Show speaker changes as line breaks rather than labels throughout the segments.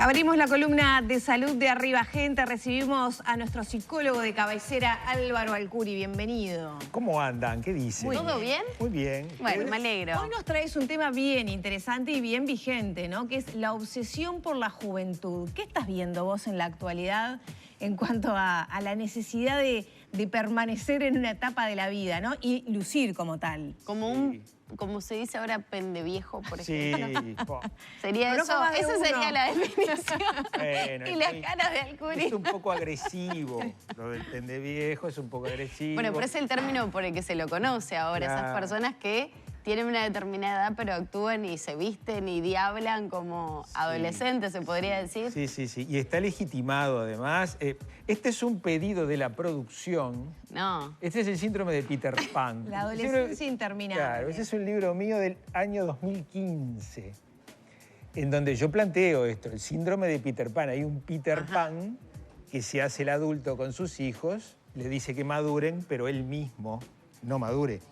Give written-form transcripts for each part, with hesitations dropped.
Abrimos la columna de salud de Arriba Gente. Recibimos a nuestro psicólogo de cabecera, Álvaro Alcuri. Bienvenido.
¿Cómo andan? ¿Qué dicen?
¿Todo bien?
Muy bien.
Bueno, me alegro.
Hoy nos traes un tema bien interesante y bien vigente, ¿no? Que es la obsesión por la juventud. ¿Qué estás viendo vos en la actualidad en cuanto a la necesidad de permanecer en una etapa de la vida, ¿no? Y lucir como tal.
Como se dice ahora, pendeviejo, por
Sí.
ejemplo. Sería
Conozco
eso,
más de
esa
uno.
sería la definición.
Bueno,
Y las caras de Alcuri.
Es un poco agresivo. Lo del pendeviejo es un poco agresivo.
Bueno, pero es el término por el que se lo conoce ahora.
Claro.
Esas personas que tienen una determinada edad, pero actúan y se visten y diablan como adolescentes, se podría decir.
Sí. Y está legitimado, además. Este es un pedido de la producción.
No.
Este es el síndrome de Peter Pan.
La adolescencia interminable.
Claro, ese es un libro mío del año 2015, en donde yo planteo esto, el síndrome de Peter Pan. Hay un Peter Pan que se hace el adulto con sus hijos, le dice que maduren, pero él mismo no madure.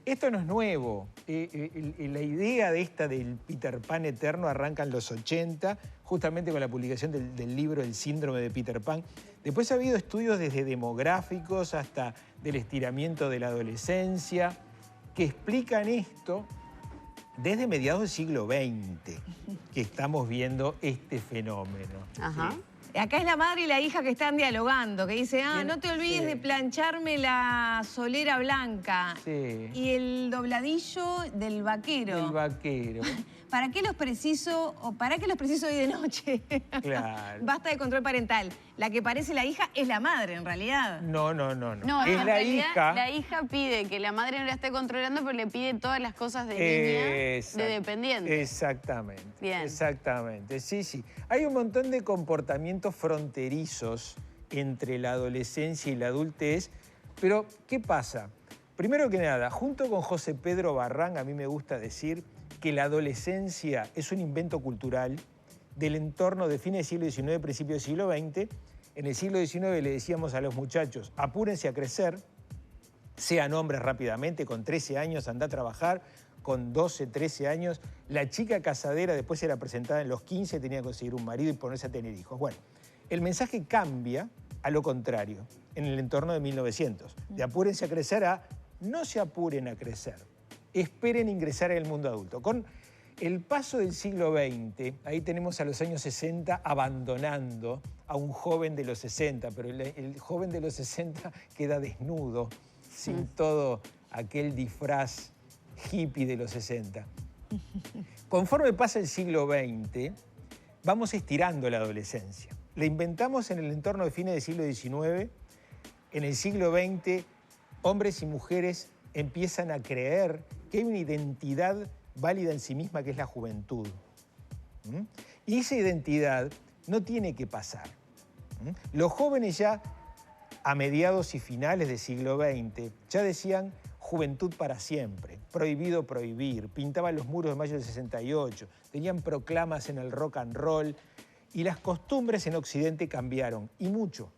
Esto no es nuevo. La idea de del Peter Pan eterno arranca en los 80, justamente con la publicación del libro El síndrome de Peter Pan. Después ha habido estudios desde demográficos hasta del estiramiento de la adolescencia, que explican esto desde mediados del siglo XX, que estamos viendo este fenómeno.
Ajá.
¿sí?
Acá es la madre y la hija que están dialogando, que dice,
Bien,
no te olvides
sí.
de plancharme la solera blanca.
Sí.
Y el dobladillo del vaquero.
El vaquero.
¿Para qué los preciso hoy de noche?
Claro.
Basta de control parental. La que parece la hija es la madre, en realidad.
No.
No,
Es
en
la
realidad,
hija.
la hija pide que la madre no la esté controlando, pero le pide todas las cosas de niña, de dependiente.
Exactamente.
Bien.
Exactamente, sí. Hay un montón de comportamientos fronterizos entre la adolescencia y la adultez, pero ¿qué pasa? Primero que nada, junto con José Pedro Barrán, a mí me gusta decir que la adolescencia es un invento cultural del entorno de fines del siglo XIX, principios del siglo XX. En el siglo XIX le decíamos a los muchachos, apúrense a crecer, sean hombres rápidamente, con 13 años anda a trabajar, con 12, 13 años. La chica casadera después era presentada en los 15, tenía que conseguir un marido y ponerse a tener hijos. Bueno, el mensaje cambia a lo contrario en el entorno de 1900. De apúrense a crecer a no se apuren a crecer, esperen ingresar en el mundo adulto. Con el paso del siglo XX, ahí tenemos a los años 60 abandonando a un joven de los 60, pero el joven de los 60 queda desnudo, sin todo aquel disfraz hippie de los 60. Conforme pasa el siglo XX, vamos estirando la adolescencia. La inventamos en el entorno de fines del siglo XIX. En el siglo XX, hombres y mujeres empiezan a creer que hay una identidad válida en sí misma, que es la juventud. Y esa identidad no tiene que pasar. Los jóvenes ya a mediados y finales del siglo XX ya decían juventud para siempre, prohibido prohibir, pintaban los muros de mayo del 68, tenían proclamas en el rock and roll y las costumbres en Occidente cambiaron, y mucho.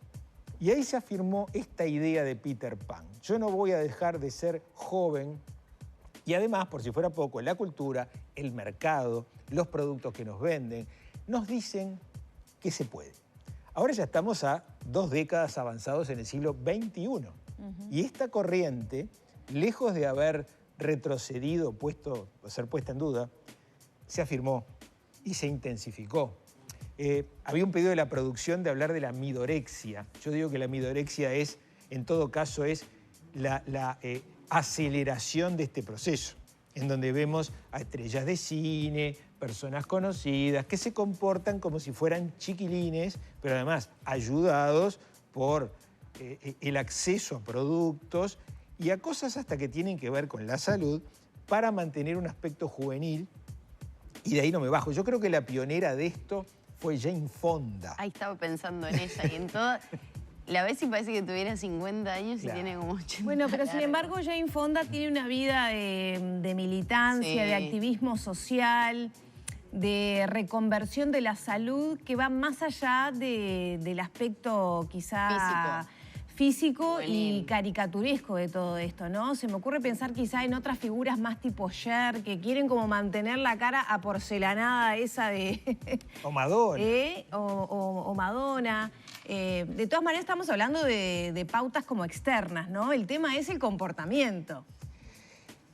Y ahí se afirmó esta idea de Peter Pan. Yo no voy a dejar de ser joven. Y además, por si fuera poco, la cultura, el mercado, los productos que nos venden, nos dicen que se puede. Ahora ya estamos a 2 décadas avanzados en el siglo XXI. Y esta corriente, lejos de haber retrocedido, ser puesta en duda, se afirmó y se intensificó. Había un pedido de la producción de hablar de la midorexia. Yo digo que la midorexia es, en todo caso, es la aceleración de este proceso, en donde vemos a estrellas de cine, personas conocidas, que se comportan como si fueran chiquilines, pero además ayudados por el acceso a productos y a cosas hasta que tienen que ver con la salud para mantener un aspecto juvenil, y de ahí no me bajo. Yo creo que la pionera de esto fue Jane Fonda.
Ahí estaba pensando en ella y en todo. La ves y parece que tuviera 50 años
Claro.
y tiene como 80.
Bueno, pero sin embargo Jane Fonda tiene una vida de militancia,
Sí.
de activismo social, de reconversión de la salud que va más allá del aspecto quizá físico
Juvenil.
y caricaturesco de todo esto, ¿no? Se me ocurre pensar quizá en otras figuras más tipo Cher, que quieren como mantener la cara aporcelanada esa de...
O Madonna.
o Madonna. De todas maneras estamos hablando de pautas como externas, ¿no? El tema es el comportamiento.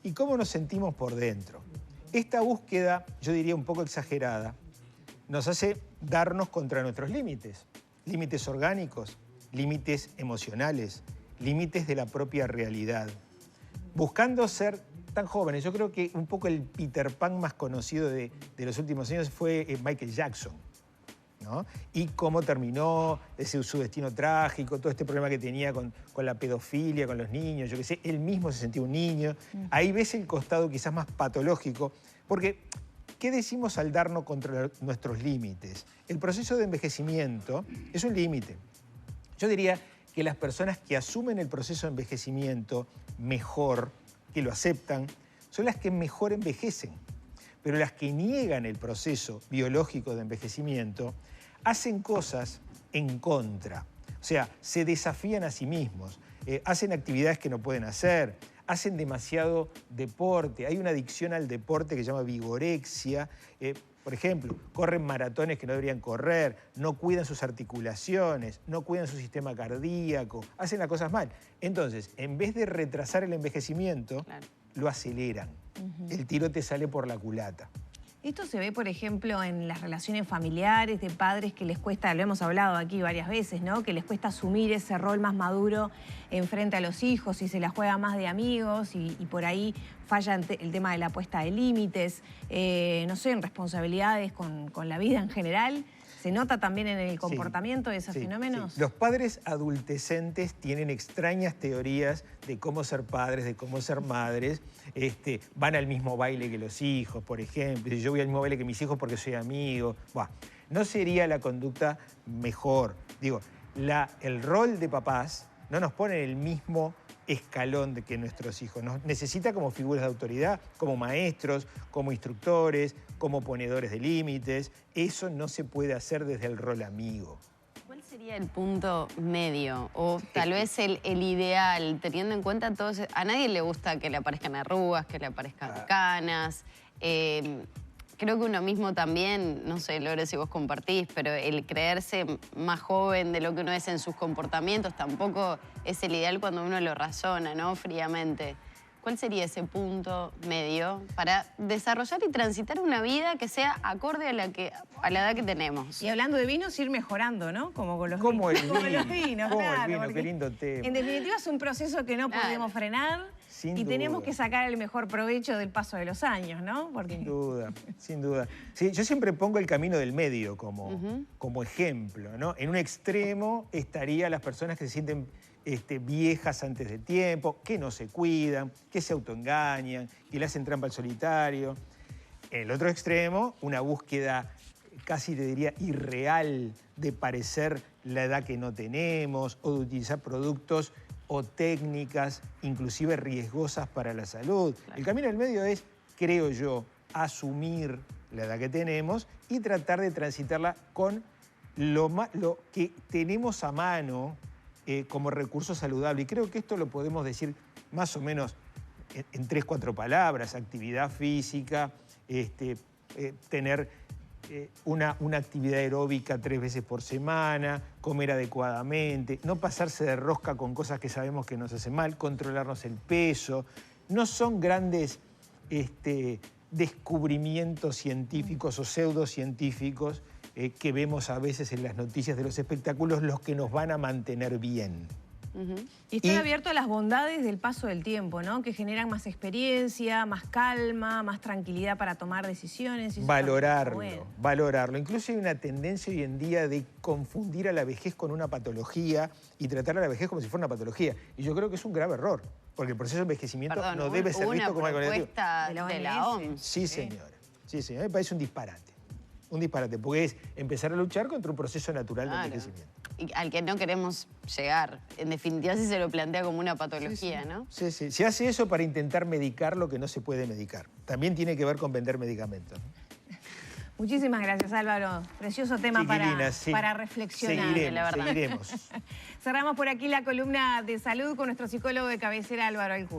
¿Y cómo nos sentimos por dentro? Esta búsqueda, yo diría un poco exagerada, nos hace darnos contra nuestros límites. Límites orgánicos, límites emocionales, límites de la propia realidad. Buscando ser tan jóvenes, yo creo que un poco el Peter Pan más conocido de los últimos años fue Michael Jackson, ¿no? Y cómo terminó su destino trágico, todo este problema que tenía con la pedofilia, con los niños, yo qué sé, él mismo se sentía un niño. Ahí ves el costado quizás más patológico, porque ¿qué decimos al darnos contra nuestros límites? El proceso de envejecimiento es un límite. Yo diría que las personas que asumen el proceso de envejecimiento mejor, que lo aceptan, son las que mejor envejecen. Pero las que niegan el proceso biológico de envejecimiento hacen cosas en contra. O sea, se desafían a sí mismos, hacen actividades que no pueden hacer, hacen demasiado deporte. Hay una adicción al deporte que se llama vigorexia. Por ejemplo, corren maratones que no deberían correr, no cuidan sus articulaciones, no cuidan su sistema cardíaco, hacen las cosas mal. Entonces, en vez de retrasar el envejecimiento,
Claro.
lo aceleran. El tiro te sale por la culata.
Esto se ve, por ejemplo, en las relaciones familiares de padres que les cuesta, lo hemos hablado aquí varias veces, ¿no? Que les cuesta asumir ese rol más maduro en frente a los hijos y se la juega más de amigos y por ahí falla el tema de la puesta de límites, no sé, en responsabilidades con la vida en general. ¿Se nota también en el comportamiento de esos fenómenos?
Sí. Los padres adultecentes tienen extrañas teorías de cómo ser padres, de cómo ser madres. Van al mismo baile que los hijos, por ejemplo. Yo voy al mismo baile que mis hijos porque soy amigo. Buah, no sería la conducta mejor. Digo, el rol de papás no nos pone en el mismo escalón que nuestros hijos. Nos necesita como figuras de autoridad, como maestros, como instructores, como ponedores de límites. Eso no se puede hacer desde el rol amigo.
¿Cuál sería el punto medio o tal vez el ideal, teniendo en cuenta todos? A nadie le gusta que le aparezcan arrugas, que le aparezcan canas. Creo que uno mismo también, no sé, Lore, si vos compartís, pero el creerse más joven de lo que uno es en sus comportamientos tampoco es el ideal cuando uno lo razona, ¿no? Fríamente. ¿Cuál sería ese punto medio para desarrollar y transitar una vida que sea acorde a la edad que tenemos?
Y hablando de vinos, ir mejorando, ¿no? Como con los
Como
vinos.
el
Como
vino,
los vinos,
como
claro.
el vino,
porque
qué lindo tema.
En definitiva es un proceso que no podemos frenar
Sin
y tenemos
duda.
que sacar el mejor provecho del paso de los años, ¿no? Porque...
Sin duda, sin duda. Sí, yo siempre pongo el camino del medio como ejemplo, ¿no? En un extremo estarían las personas que se sienten viejas antes de tiempo, que no se cuidan, que se autoengañan, que le hacen trampa al solitario. En el otro extremo, una búsqueda casi te diría irreal de parecer la edad que no tenemos o de utilizar productos o técnicas inclusive riesgosas para la salud. Claro. El camino del medio es, creo yo, asumir la edad que tenemos y tratar de transitarla con lo que tenemos a mano como recurso saludable. Y creo que esto lo podemos decir más o menos en 3 o 4 palabras: actividad física, tener una actividad aeróbica 3 veces por semana, comer adecuadamente, no pasarse de rosca con cosas que sabemos que nos hacen mal, controlarnos el peso. No son grandes descubrimientos científicos o pseudocientíficos que vemos a veces en las noticias de los espectáculos los que nos van a mantener bien.
Y estar abierto a las bondades del paso del tiempo, ¿no? Que generan más experiencia, más calma, más tranquilidad para tomar decisiones. Y eso
valorarlo. Incluso hay una tendencia hoy en día de confundir a la vejez con una patología y tratar a la vejez como si fuera una patología. Y yo creo que es un grave error, porque el proceso de envejecimiento no debe ser visto como algo negativo.
De la OMS.
Sí, señora. Sí, señora. Me parece un disparate. Un disparate, porque es empezar a luchar contra un proceso natural de envejecimiento.
Y al que no queremos llegar. En definitiva, si se lo plantea como una patología, ¿no?
Sí, sí. Se hace eso para intentar medicar lo que no se puede medicar. También tiene que ver con vender medicamentos, ¿no?
Muchísimas gracias, Álvaro. Precioso tema para reflexionar.
Seguiremos.
Cerramos por aquí la columna de salud con nuestro psicólogo de cabecera, Álvaro Alcuri.